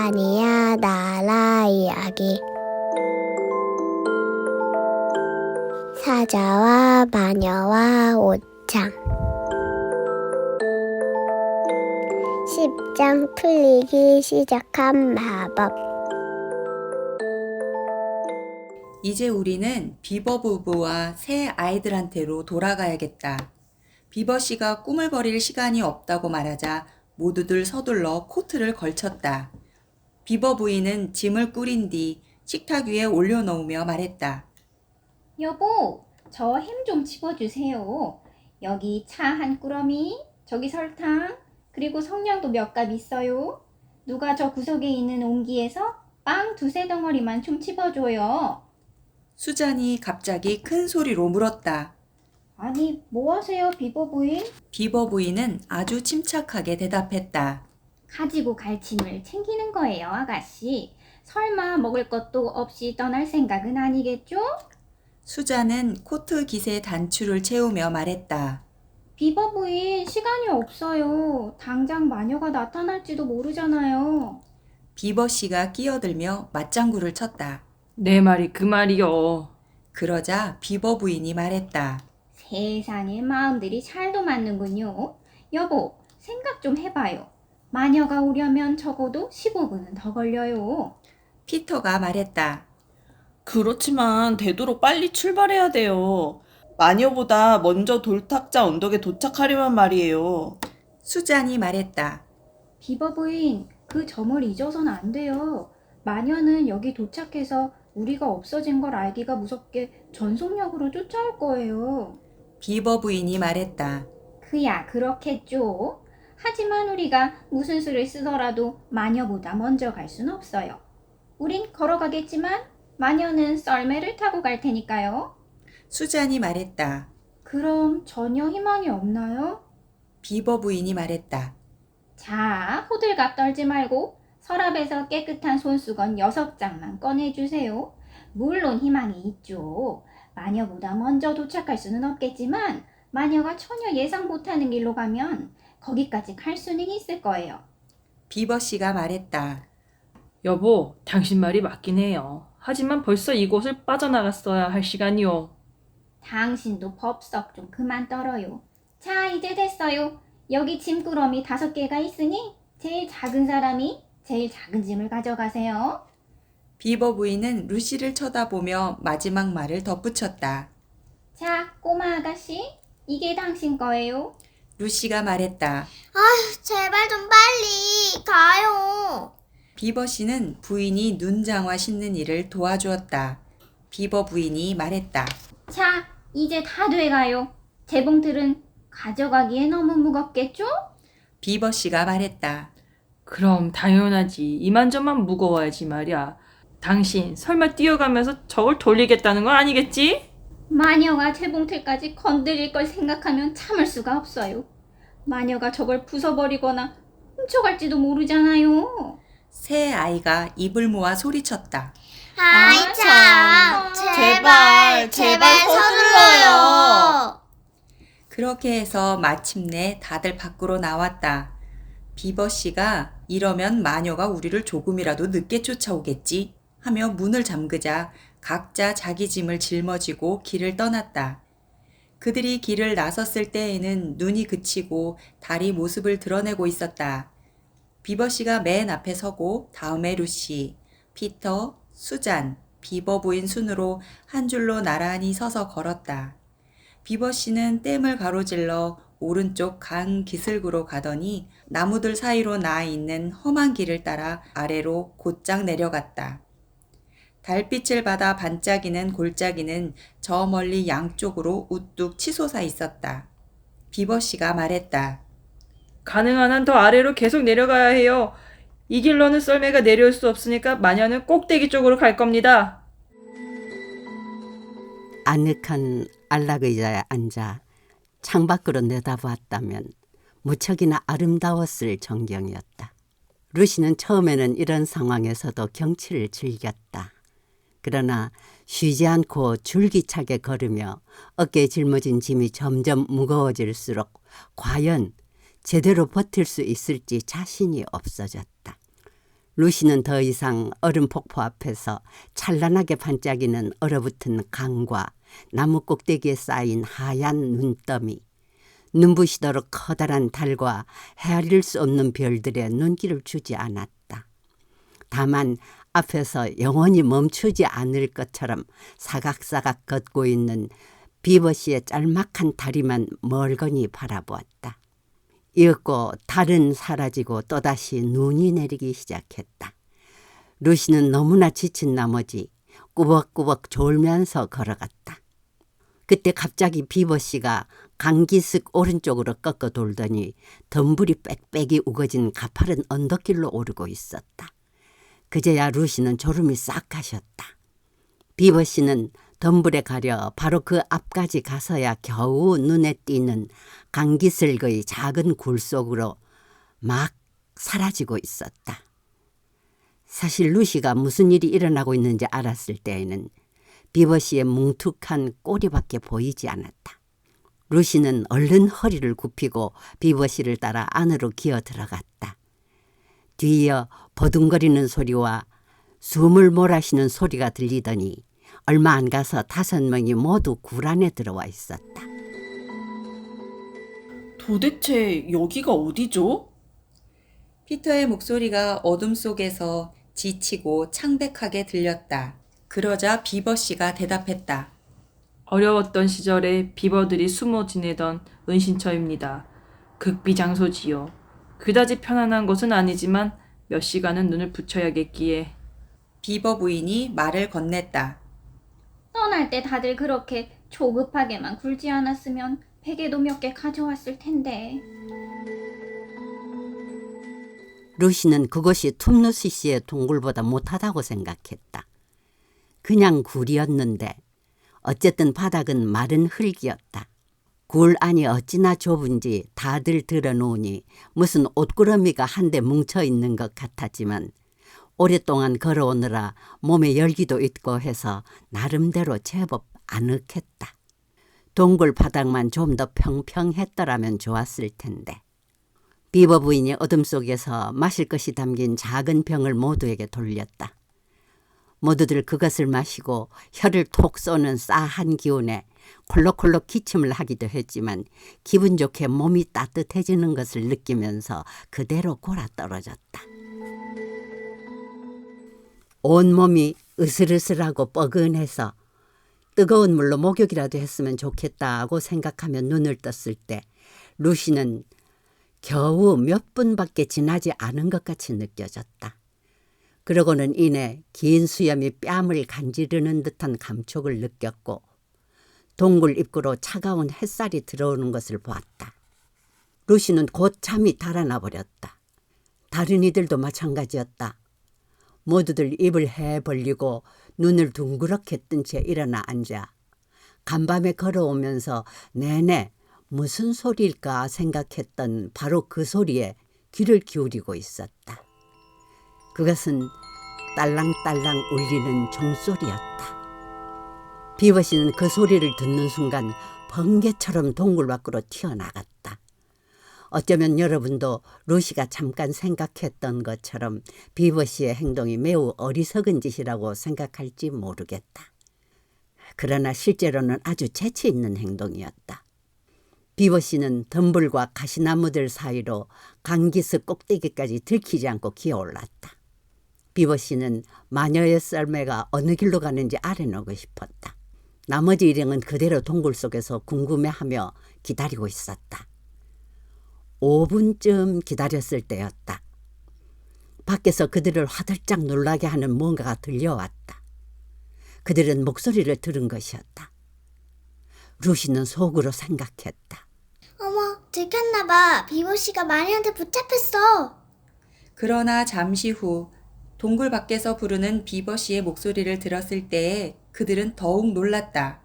나르다니아 나라 이야기 사자와 마녀와 옷장 10장 풀리기 시작한 마법. 이제 우리는 비버 부부와 새 아이들한테로 돌아가야겠다. 비버 씨가 꿈을 버릴 시간이 없다고 말하자 모두들 서둘러 코트를 걸쳤다. 비버 부인은 짐을 꾸린 뒤 식탁 위에 올려놓으며 말했다. 여보, 저 햄 좀 집어주세요. 여기 차 한 꾸러미, 저기 설탕, 그리고 성냥도 몇 갑 있어요. 누가 저 구석에 있는 옹기에서 빵 두세 덩어리만 좀 집어줘요. 수잔이 갑자기 큰 소리로 물었다. 아니, 뭐 하세요, 비버 부인? 비버 부인은 아주 침착하게 대답했다. 가지고 갈 짐을 챙기는 거예요, 아가씨. 설마 먹을 것도 없이 떠날 생각은 아니겠죠? 수잔은 코트 깃에 단추를 채우며 말했다. 비버 부인, 시간이 없어요. 당장 마녀가 나타날지도 모르잖아요. 비버 씨가 끼어들며 맞장구를 쳤다. 내 말이 그 말이요. 그러자 비버 부인이 말했다. 세상에 마음들이 잘도 맞는군요. 여보, 생각 좀 해봐요. 마녀가 오려면 적어도 15분은 더 걸려요. 피터가 말했다. 그렇지만 되도록 빨리 출발해야 돼요. 마녀보다 먼저 돌탁자 언덕에 도착하려면 말이에요. 수잔이 말했다. 비버 부인, 그 점을 잊어선 안 돼요. 마녀는 여기 도착해서 우리가 없어진 걸 알기가 무섭게 전속력으로 쫓아올 거예요. 비버 부인이 말했다. 그야 그렇겠죠. 하지만 우리가 무슨 수를 쓰더라도 마녀보다 먼저 갈 순 없어요. 우린 걸어가겠지만 마녀는 썰매를 타고 갈 테니까요. 수잔이 말했다. 그럼 전혀 희망이 없나요? 비버 부인이 말했다. 자, 호들갑 떨지 말고 서랍에서 깨끗한 손수건 6장만 꺼내주세요. 물론 희망이 있죠. 마녀보다 먼저 도착할 수는 없겠지만 마녀가 전혀 예상 못하는 길로 가면 거기까지 갈 수는 있을 거예요. 비버 씨가 말했다. 여보, 당신 말이 맞긴 해요. 하지만 벌써 이곳을 빠져나갔어야 할 시간이요. 당신도 법석 좀 그만 떨어요. 자, 이제 됐어요. 여기 짐꾸러미 5개가 있으니 제일 작은 사람이 제일 작은 짐을 가져가세요. 비버 부인은 루시를 쳐다보며 마지막 말을 덧붙였다. 자, 꼬마 아가씨, 이게 당신 거예요. 루시가 말했다. 제발 좀 빨리 가요. 비버 씨는 부인이 눈장화 신는 일을 도와주었다. 비버 부인이 말했다. 자, 이제 다 돼가요. 재봉틀은 가져가기에 너무 무겁겠죠? 비버 씨가 말했다. 그럼 당연하지. 이만저만 무거워야지 말이야. 당신 설마 뛰어가면서 저걸 돌리겠다는 건 아니겠지? 마녀가 재봉틀까지 건드릴 걸 생각하면 참을 수가 없어요. 마녀가 저걸 부숴버리거나 훔쳐갈지도 모르잖아요. 새 아이가 입을 모아 소리쳤다. 아이 참, 제발 서둘러요. 그렇게 해서 마침내 다들 밖으로 나왔다. 비버 씨가 이러면 마녀가 우리를 조금이라도 늦게 쫓아오겠지 하며 문을 잠그자 각자 자기 짐을 짊어지고 길을 떠났다. 그들이 길을 나섰을 때에는 눈이 그치고 달이 모습을 드러내고 있었다. 비버 씨가 맨 앞에 서고 다음에 루시, 피터, 수잔, 비버 부인 순으로 한 줄로 나란히 서서 걸었다. 비버 씨는 댐을 가로질러 오른쪽 강 기슭으로 가더니 나무들 사이로 나 있는 험한 길을 따라 아래로 곧장 내려갔다. 달빛을 받아 반짝이는 골짜기는 저 멀리 양쪽으로 우뚝 치솟아 있었다. 비버 씨가 말했다. 가능한 한 더 아래로 계속 내려가야 해요. 이 길로는 썰매가 내려올 수 없으니까 마녀는 꼭대기 쪽으로 갈 겁니다. 아늑한 안락의자에 앉아 창밖으로 내다보았다면 무척이나 아름다웠을 전경이었다. 루시는 처음에는 이런 상황에서도 경치를 즐겼다. 그러나 쉬지 않고 줄기차게 걸으며 어깨에 짊어진 짐이 점점 무거워질수록 과연 제대로 버틸 수 있을지 자신이 없어졌다. 루시는 더 이상 얼음 폭포 앞에서 찬란하게 반짝이는 얼어붙은 강과 나무 꼭대기에 쌓인 하얀 눈더미, 눈부시도록 커다란 달과 헤아릴 수 없는 별들의 눈길을 주지 않았다. 다만 앞에서 영원히 멈추지 않을 것처럼 사각사각 걷고 있는 비버씨의 짤막한 다리만 멀거니 바라보았다. 이윽고 달은 사라지고 또다시 눈이 내리기 시작했다. 루시는 너무나 지친 나머지 꾸벅꾸벅 졸면서 걸어갔다. 그때 갑자기 비버씨가 강기슭 오른쪽으로 꺾어 돌더니 덤불이 빽빽이 우거진 가파른 언덕길로 오르고 있었다. 그제야 루시는 졸음이 싹 가셨다. 비버씨는 덤불에 가려 바로 그 앞까지 가서야 겨우 눈에 띄는 강기슭의 작은 굴 속으로 막 사라지고 있었다. 사실 루시가 무슨 일이 일어나고 있는지 알았을 때에는 비버씨의 뭉툭한 꼬리밖에 보이지 않았다. 루시는 얼른 허리를 굽히고 비버씨를 따라 안으로 기어 들어갔다. 뒤이어 버둥거리는 소리와 숨을 몰아쉬는 소리가 들리더니 얼마 안 가서 5명이 모두 굴 안에 들어와 있었다. 도대체 여기가 어디죠? 피터의 목소리가 어둠 속에서 지치고 창백하게 들렸다. 그러자 비버씨가 대답했다. 어려웠던 시절에 비버들이 숨어 지내던 은신처입니다. 극비장소지요. 그다지 편안한 곳은 아니지만 몇 시간은 눈을 붙여야겠기에. 비버 부인이 말을 건넸다. 떠날 때 다들 그렇게 조급하게만 굴지 않았으면 베개도 몇 개 가져왔을 텐데. 루시는 그것이 툼누시 씨의 동굴보다 못하다고 생각했다. 그냥 굴이었는데 어쨌든 바닥은 마른 흙이었다. 굴 안이 어찌나 좁은지 다들 들어놓으니 무슨 옷구러미가 한데 뭉쳐있는 것 같았지만 오랫동안 걸어오느라 몸에 열기도 있고 해서 나름대로 제법 아늑했다. 동굴 바닥만 좀 더 평평했더라면 좋았을 텐데. 비버 부인이 어둠 속에서 마실 것이 담긴 작은 병을 모두에게 돌렸다. 모두들 그것을 마시고 혀를 톡 쏘는 싸한 기운에 콜록콜록 기침을 하기도 했지만 기분 좋게 몸이 따뜻해지는 것을 느끼면서 그대로 골아떨어졌다. 온몸이 으슬으슬하고 뻐근해서 뜨거운 물로 목욕이라도 했으면 좋겠다고 생각하며 눈을 떴을 때 루시는 겨우 몇 분밖에 지나지 않은 것 같이 느껴졌다. 그러고는 이내 긴 수염이 뺨을 간지르는 듯한 감촉을 느꼈고 동굴 입구로 차가운 햇살이 들어오는 것을 보았다. 루시는 곧 잠이 달아나 버렸다. 다른 이들도 마찬가지였다. 모두들 입을 해 벌리고 눈을 둥그렇게 뜬 채 일어나 앉아 간밤에 걸어오면서 내내 무슨 소리일까 생각했던 바로 그 소리에 귀를 기울이고 있었다. 그것은 딸랑딸랑 울리는 종소리였다. 비버씨는 그 소리를 듣는 순간 번개처럼 동굴 밖으로 튀어나갔다. 어쩌면 여러분도 루시가 잠깐 생각했던 것처럼 비버씨의 행동이 매우 어리석은 짓이라고 생각할지 모르겠다. 그러나 실제로는 아주 재치 있는 행동이었다. 비버씨는 덤불과 가시나무들 사이로 강기슭 꼭대기까지 들키지 않고 기어올랐다. 비버씨는 마녀의 썰매가 어느 길로 가는지 알아내고 싶었다. 나머지 일행은 그대로 동굴 속에서 궁금해하며 기다리고 있었다. 5분쯤 기다렸을 때였다. 밖에서 그들을 화들짝 놀라게 하는 뭔가가 들려왔다. 그들은 목소리를 들은 것이었다. 루시는 속으로 생각했다. 어머, 들켰나봐. 비보씨가 마리한테 붙잡혔어. 그러나 잠시 후 동굴 밖에서 부르는 비버씨의 목소리를 들었을 때에 그들은 더욱 놀랐다.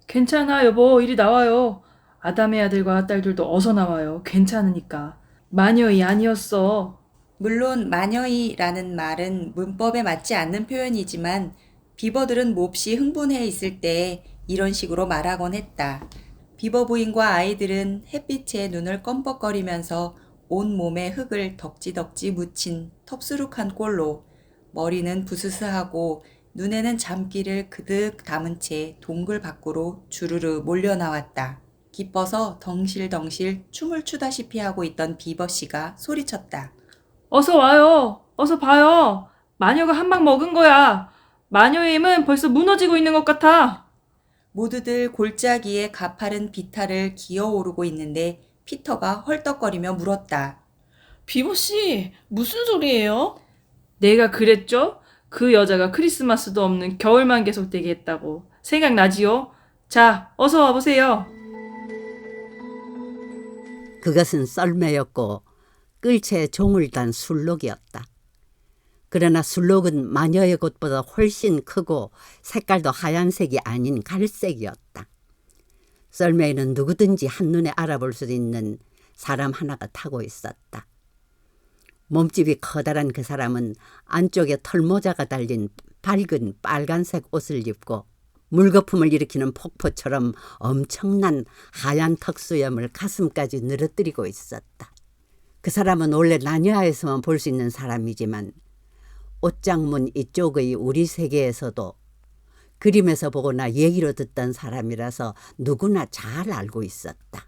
괜찮아 여보, 이리 나와요. 아담의 아들과 딸들도 어서 나와요. 괜찮으니까. 마녀이 아니었어. 물론 마녀이라는 말은 문법에 맞지 않는 표현이지만 비버들은 몹시 흥분해 있을 때 이런 식으로 말하곤 했다. 비버 부인과 아이들은 햇빛에 눈을 껌뻑거리면서 온몸에 흙을 덕지덕지 묻힌 텁수룩한 꼴로 머리는 부스스하고 눈에는 잠기를 그득 담은 채 동굴 밖으로 주르르 몰려 나왔다. 기뻐서 덩실덩실 춤을 추다시피 하고 있던 비버씨가 소리쳤다. 어서 와요. 어서 봐요. 마녀가 한 방 먹은 거야. 마녀의 힘은 벌써 무너지고 있는 것 같아. 모두들 골짜기에 가파른 비탈을 기어오르고 있는데 피터가 헐떡거리며 물었다. 비보 씨, 무슨 소리예요? 내가 그랬죠? 그 여자가 크리스마스도 없는 겨울만 계속되게 했다고. 생각나지요? 자, 어서 와보세요. 그것은 썰매였고 끌채에 종을 단 술록이었다. 그러나 술록은 마녀의 것보다 훨씬 크고 색깔도 하얀색이 아닌 갈색이었다. 썰매에는 누구든지 한눈에 알아볼 수 있는 사람 하나가 타고 있었다. 몸집이 커다란 그 사람은 안쪽에 털모자가 달린 밝은 빨간색 옷을 입고 물거품을 일으키는 폭포처럼 엄청난 하얀 턱수염을 가슴까지 늘어뜨리고 있었다. 그 사람은 원래 나니아에서만 볼 수 있는 사람이지만 옷장문 이쪽의 우리 세계에서도 그림에서 보거나 얘기로 듣던 사람이라서 누구나 잘 알고 있었다.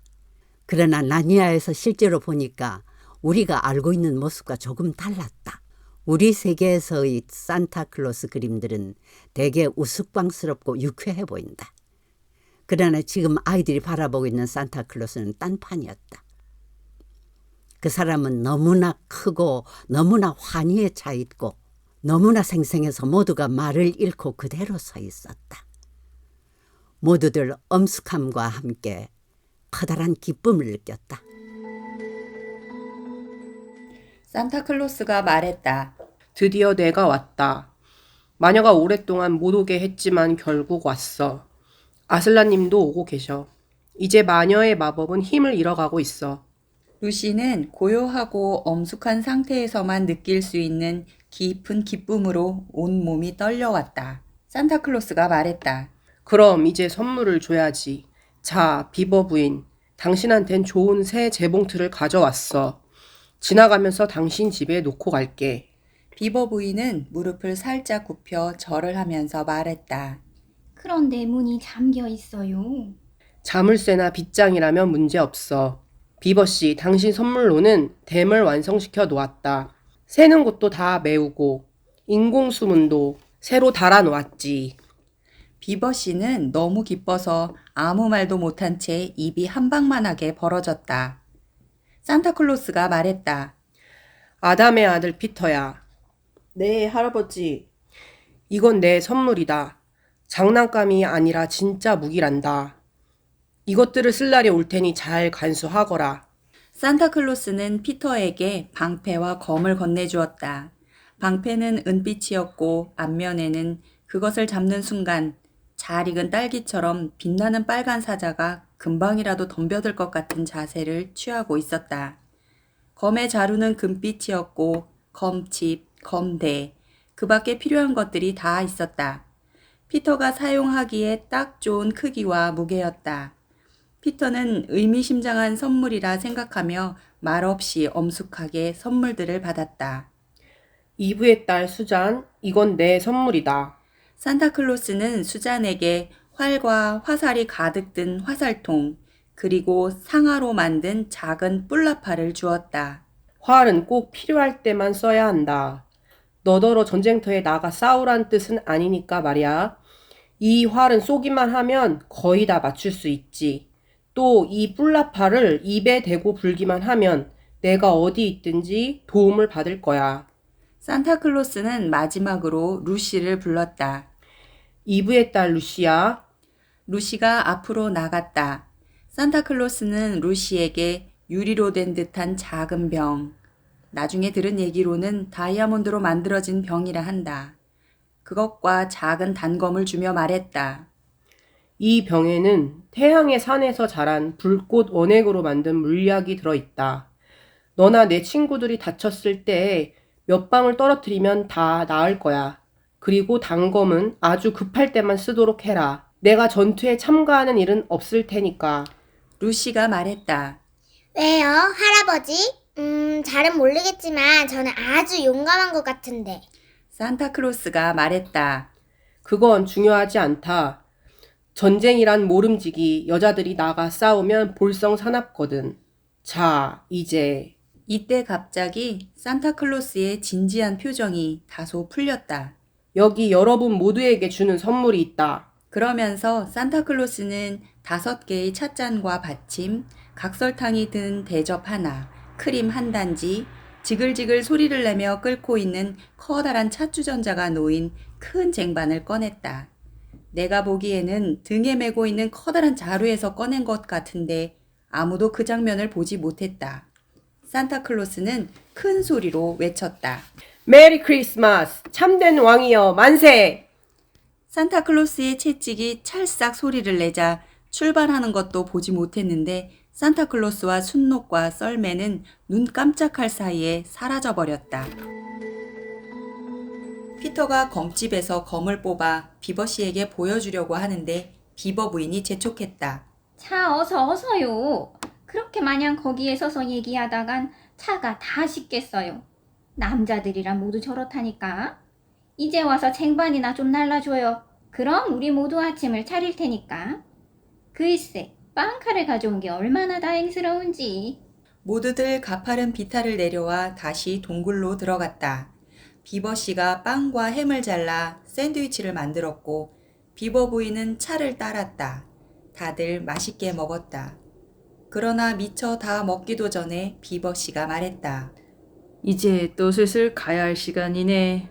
그러나 나니아에서 실제로 보니까 우리가 알고 있는 모습과 조금 달랐다. 우리 세계에서의 산타클로스 그림들은 되게 우스꽝스럽고 유쾌해 보인다. 그러나 지금 아이들이 바라보고 있는 산타클로스는 딴판이었다. 그 사람은 너무나 크고 너무나 환희에 차 있고 너무나 생생해서 모두가 말을 잃고 그대로 서 있었다. 모두들 엄숙함과 함께 커다란 기쁨을 느꼈다. 산타클로스가 말했다. 드디어 내가 왔다. 마녀가 오랫동안 못 오게 했지만 결국 왔어. 아슬라님도 오고 계셔. 이제 마녀의 마법은 힘을 잃어가고 있어. 루시는 고요하고 엄숙한 상태에서만 느낄 수 있는 깊은 기쁨으로 온몸이 떨려왔다. 산타클로스가 말했다. 그럼 이제 선물을 줘야지. 자, 비버 부인. 당신한텐 좋은 새 재봉틀을 가져왔어. 지나가면서 당신 집에 놓고 갈게. 비버 부인은 무릎을 살짝 굽혀 절을 하면서 말했다. 그런데 문이 잠겨 있어요. 자물쇠나 빗장이라면 문제없어. 비버씨, 당신 선물로는 댐을 완성시켜 놓았다. 새는 곳도 다 메우고 인공수문도 새로 달아 놓았지. 비버씨는 너무 기뻐서 아무 말도 못한 채 입이 한 방만하게 벌어졌다. 산타클로스가 말했다. 아담의 아들 피터야. 네, 할아버지. 이건 내 선물이다. 장난감이 아니라 진짜 무기란다. 이것들을 쓸 날이 올 테니 잘 간수하거라. 산타클로스는 피터에게 방패와 검을 건네주었다. 방패는 은빛이었고 앞면에는 그것을 잡는 순간 잘 익은 딸기처럼 빛나는 빨간 사자가 금방이라도 덤벼들 것 같은 자세를 취하고 있었다. 검의 자루는 금빛이었고 검칩, 검대, 그 밖에 필요한 것들이 다 있었다. 피터가 사용하기에 딱 좋은 크기와 무게였다. 피터는 의미심장한 선물이라 생각하며 말없이 엄숙하게 선물들을 받았다. 이브의 딸 수잔, 이건 내 선물이다. 산타클로스는 수잔에게 활과 화살이 가득 든 화살통, 그리고 상아로 만든 작은 뿔나파를 주었다. 활은 꼭 필요할 때만 써야 한다. 너더러 전쟁터에 나가 싸우란 뜻은 아니니까 말이야. 이 활은 쏘기만 하면 거의 다 맞출 수 있지. 또 이 뿔나파를 입에 대고 불기만 하면 내가 어디 있든지 도움을 받을 거야. 산타클로스는 마지막으로 루시를 불렀다. 이브의 딸 루시야. 루시가 앞으로 나갔다. 산타클로스는 루시에게 유리로 된 듯한 작은 병, 나중에 들은 얘기로는 다이아몬드로 만들어진 병이라 한다. 그것과 작은 단검을 주며 말했다. 이 병에는 태양의 산에서 자란 불꽃 원액으로 만든 물약이 들어있다. 너나 내 친구들이 다쳤을 때 몇 방울 떨어뜨리면 다 나을 거야. 그리고 단검은 아주 급할 때만 쓰도록 해라. 내가 전투에 참가하는 일은 없을 테니까. 루시가 말했다. 왜요, 할아버지? 잘은 모르겠지만 저는 아주 용감한 것 같은데. 산타클로스가 말했다. 그건 중요하지 않다. 전쟁이란 모름지기 여자들이 나가 싸우면 볼썽사납거든. 자, 이제 이때 갑자기 산타클로스의 진지한 표정이 다소 풀렸다. 여기 여러분 모두에게 주는 선물이 있다. 그러면서 산타클로스는 5개의 찻잔과 받침, 각설탕이 든 대접 하나, 크림 한 단지, 지글지글 소리를 내며 끓고 있는 커다란 찻주전자가 놓인 큰 쟁반을 꺼냈다. 내가 보기에는 등에 메고 있는 커다란 자루에서 꺼낸 것 같은데 아무도 그 장면을 보지 못했다. 산타클로스는 큰 소리로 외쳤다. 메리 크리스마스! 참된 왕이여 만세! 산타클로스의 채찍이 찰싹 소리를 내자 출발하는 것도 보지 못했는데 산타클로스와 순록과 썰매는 눈 깜짝할 사이에 사라져버렸다. 피터가 검집에서 검을 뽑아 비버씨에게 보여주려고 하는데 비버 부인이 재촉했다. 자, 어서요. 그렇게 마냥 거기에 서서 얘기하다간 차가 다 식겠어요. 남자들이란 모두 저렇다니까. 이제 와서 쟁반이나 좀 날라줘요. 그럼 우리 모두 아침을 차릴 테니까. 글쎄, 빵칼을 가져온 게 얼마나 다행스러운지. 모두들 가파른 비탈을 내려와 다시 동굴로 들어갔다. 비버씨가 빵과 햄을 잘라 샌드위치를 만들었고 비버 부인은 차를 따랐다. 다들 맛있게 먹었다. 그러나 미처 다 먹기도 전에 비버씨가 말했다. 이제 또 슬슬 가야 할 시간이네.